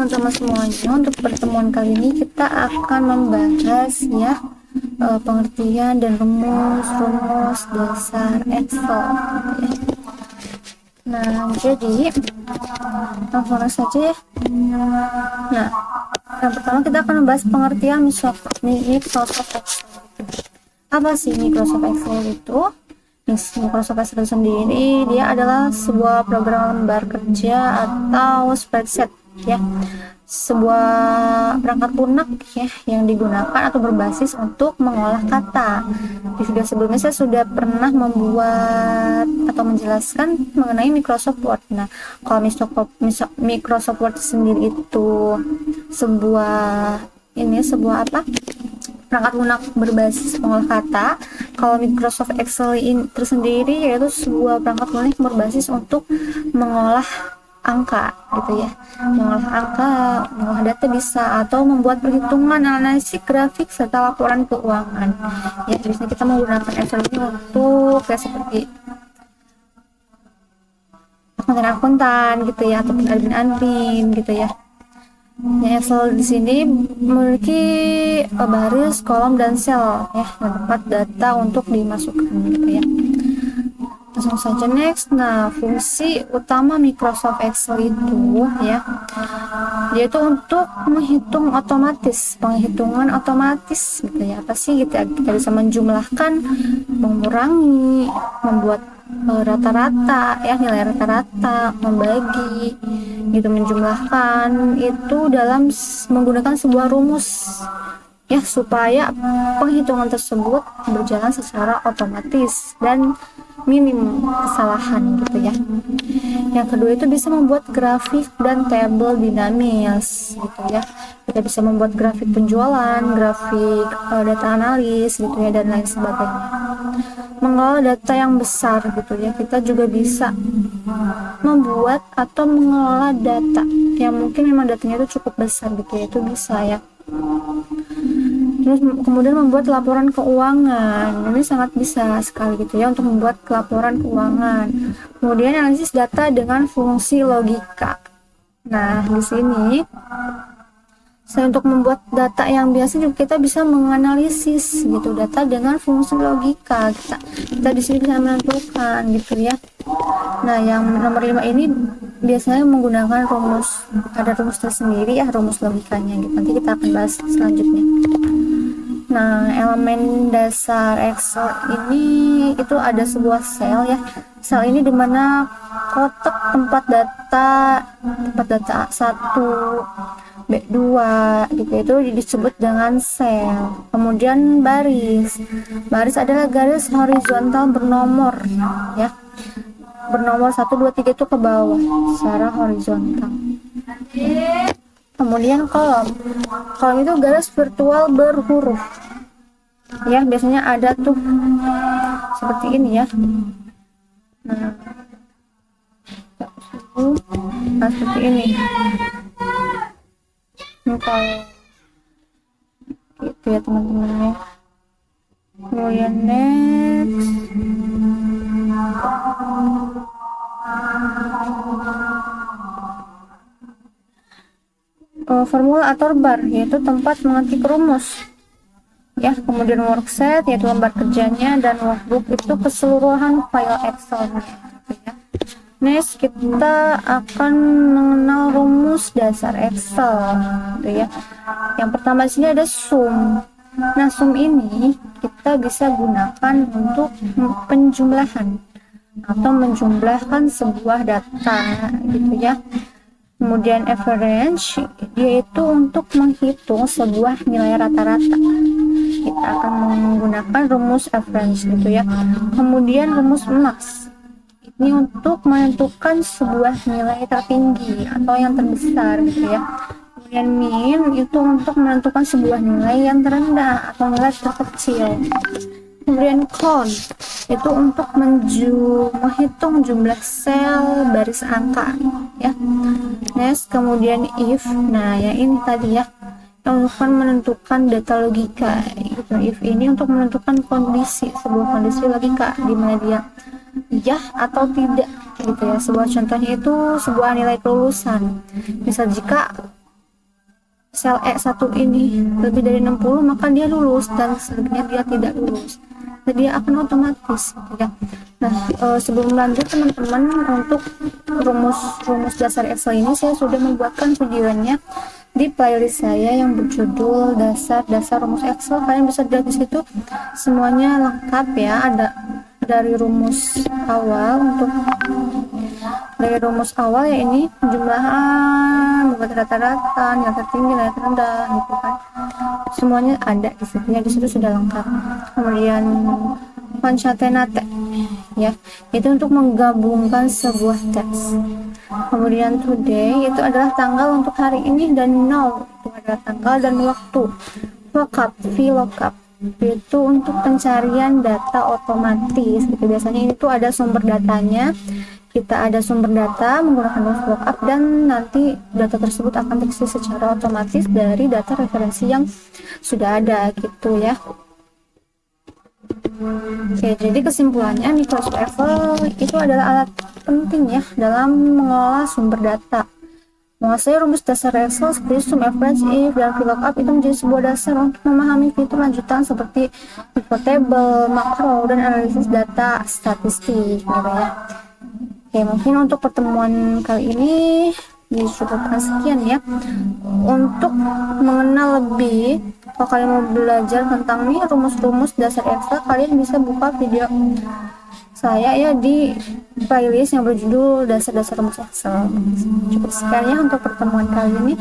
teman-teman semuanya, untuk pertemuan kali ini kita akan membahas ya pengertian dan rumus-rumus dasar Excel gitu ya. Nah, jadi langsung saja ya. Nah, yang pertama kita akan membahas pengertian Microsoft Excel. Apa sih Microsoft Excel itu? Microsoft Excel sendiri dia adalah sebuah program lembar kerja atau spreadsheet ya, sebuah perangkat lunak ya yang digunakan atau berbasis untuk mengolah kata. Di video sebelumnya saya sudah pernah membuat atau menjelaskan mengenai Microsoft Word. Nah, kalau Microsoft Word sendiri itu sebuah apa? Perangkat lunak berbasis pengolah kata. Kalau Microsoft Excel ini tersendiri yaitu sebuah perangkat lunak berbasis untuk mengolah angka gitu ya, mengolah angka, mengolah data bisa, atau membuat perhitungan, analisis grafik serta laporan keuangan ya. Biasanya kita menggunakan Excel ini untuk kayak seperti akuntan gitu ya, ataupun admin gitu ya. Ya, Excel di sini memiliki baris, kolom, dan sel ya, dan tempat data untuk dimasukkan gitu ya. Langsung saja next. Nah, fungsi utama Microsoft Excel itu ya, yaitu untuk menghitung otomatis, penghitungan otomatis gitu ya. Apa sih gitu ya? Kita bisa menjumlahkan, mengurangi, membuat rata-rata ya, nilai rata-rata, membagi gitu, menjumlahkan itu dalam menggunakan sebuah rumus ya, supaya penghitungan tersebut berjalan secara otomatis dan minim kesalahan gitu ya. Yang kedua itu bisa membuat grafik dan tabel dinamis gitu ya. Kita bisa membuat grafik penjualan, grafik data analis gitu ya, dan lain sebagainya. Mengelola data yang besar gitu ya, kita juga bisa membuat atau mengelola data yang mungkin memang datanya itu cukup besar gitu ya, itu bisa ya. Terus kemudian membuat laporan keuangan, ini sangat bisa sekali gitu ya untuk membuat laporan keuangan. Kemudian analisis data dengan fungsi logika. Nah, di sini saya untuk membuat data yang biasa juga kita bisa menganalisis gitu data dengan fungsi logika. Kita di sini bisa menentukan gitu ya. Nah, yang nomor 5 ini biasanya menggunakan rumus, ada rumus tersendiri ya, rumus logikanya gitu. Nanti kita akan bahas selanjutnya. Nah, elemen dasar Excel ini itu ada sebuah sel ya. Sel ini dimana kotak tempat data 1, B2 gitu, itu disebut dengan sel. Kemudian baris adalah garis horizontal bernomor ya, bernomor 1, 2, 3 itu ke bawah secara horizontal. Kemudian kolom itu garis virtual berhuruf ya, biasanya ada tuh seperti ini ya. Nah, seperti ini. Kalau gitu ya teman-teman ya. Kemudian next, formula atau bar, yaitu tempat mengetik rumus ya. Kemudian worksheet yaitu lembar kerjanya, dan workbook itu keseluruhan file Excel gitu ya. Next, kita akan mengenal rumus dasar Excel gitu ya. Yang pertama di sini ada sum. Nah, sum ini kita bisa gunakan untuk penjumlahan atau menjumlahkan sebuah data gitu ya. Kemudian average yaitu untuk menghitung sebuah nilai rata-rata. Kita akan menggunakan rumus average gitu ya. Kemudian rumus max ini untuk menentukan sebuah nilai tertinggi atau yang terbesar gitu ya. Kemudian min itu untuk menentukan sebuah nilai yang terendah atau nilai terkecil. Kemudian count itu untuk menghitung jumlah sel baris angka ya. Next, kemudian if, nah yang ini tadi ya, yang untuk menentukan data logika gitu. If ini untuk menentukan sebuah kondisi logika di mana dia ya atau tidak gitu ya. Sebuah contohnya itu sebuah nilai kelulusan. Misal jika sel E1 ini lebih dari 60, maka dia lulus, dan selebihnya dia tidak lulus. Jadi dia akan otomatis gitu ya. Nah, sebelum lanjut teman-teman, untuk rumus dasar Excel ini saya sudah membuatkan videonya di playlist saya yang berjudul dasar rumus Excel. Kalian bisa lihat di situ semuanya lengkap ya, ada dari rumus awal ya, ini jumlahan, buat rata-rata, nilai tertinggi, nilai terendah gitu kan, semuanya ada di situ ya, di situ sudah lengkap. Kemudian concatenate ya, itu untuk menggabungkan sebuah teks. Kemudian today itu adalah tanggal untuk hari ini, dan now itu adalah tanggal dan waktu. Lookup, VLOOKUP itu untuk pencarian data otomatis gitu. Biasanya ini tuh ada sumber datanya, kita ada sumber data menggunakan lookup, dan nanti data tersebut akan terisi secara otomatis dari data referensi yang sudah ada gitu ya. Oke, jadi kesimpulannya Microsoft Excel itu adalah alat penting ya dalam mengolah sumber data. Menguasai rumus dasar Excel seperti sum, average, if, dan VLOOKUP itu menjadi sebuah dasar untuk memahami fitur lanjutan seperti pivot table, makro, dan analisis data statistik gitu ya. Oke, mungkin untuk pertemuan kali ini dicukupkan sekian ya. Untuk mengenal lebih, kalau kalian mau belajar tentang nih rumus-rumus dasar Excel, kalian bisa buka video saya ya di playlist yang berjudul dasar-dasar rumus Excel. Cukup sekian ya untuk pertemuan kali ini.